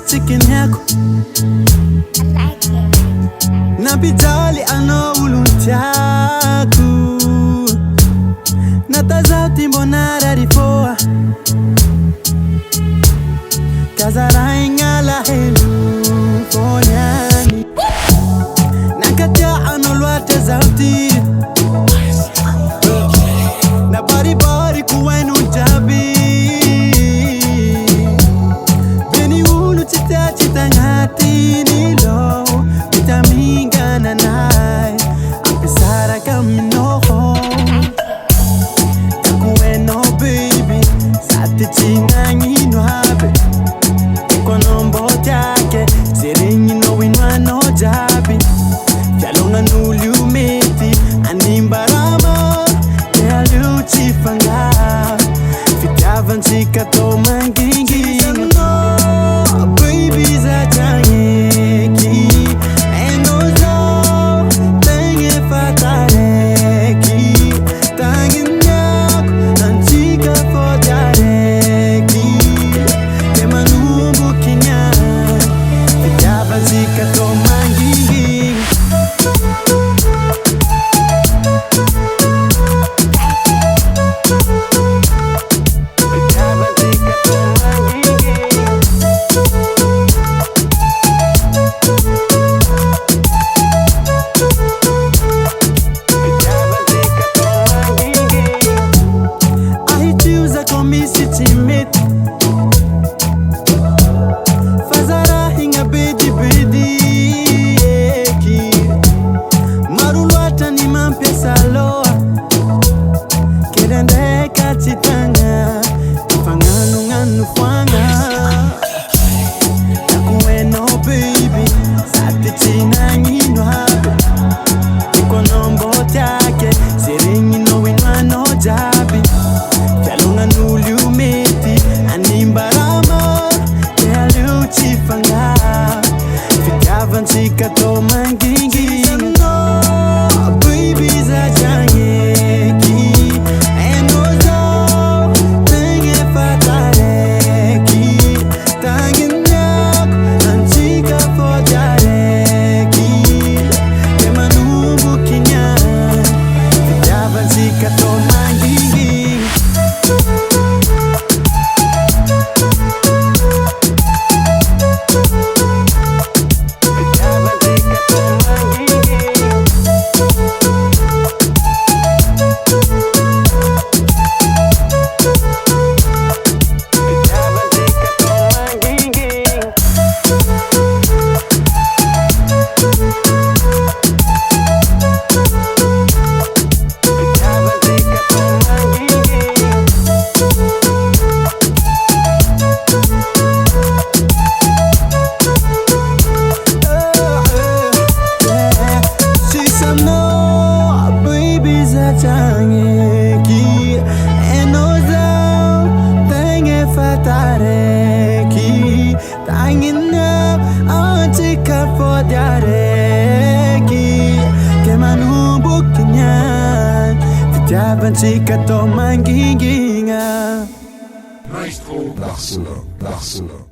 Chicken yak. Napitali ano uluntiaku. Natazauti mbonara ripoa. Kazara ingala helu fonyani. Nakatia ano luate zauti. Na bari kuwenu jabi. Chita ngati nilo vitaminga nanai apisara kaminoho kakueno baby sati chinangino habe konombo jake serengino winwano jabi jalonga nulu meti animbarama yalu chifanga fitavanzika to mangingi Fazara hinga bedi eki marulwata ni mampesa loa kerende kachitanga fanganu nganu fanga takueno baby sati china ngino habe ikonombo take serengino winwano jabi jalonga nulu meti animbarama yalu chifanga fitavanzika to mangingi baby za jangeki enozo tenge fatareki tanginyak anchika fojareki kemanumbu kinya fitavanzika to mangingi. Jangeki enozo tenge fatareki tangina antika fodareki kemanumbu kinyan fitavanzika to manginginga. Maestro Barcelona.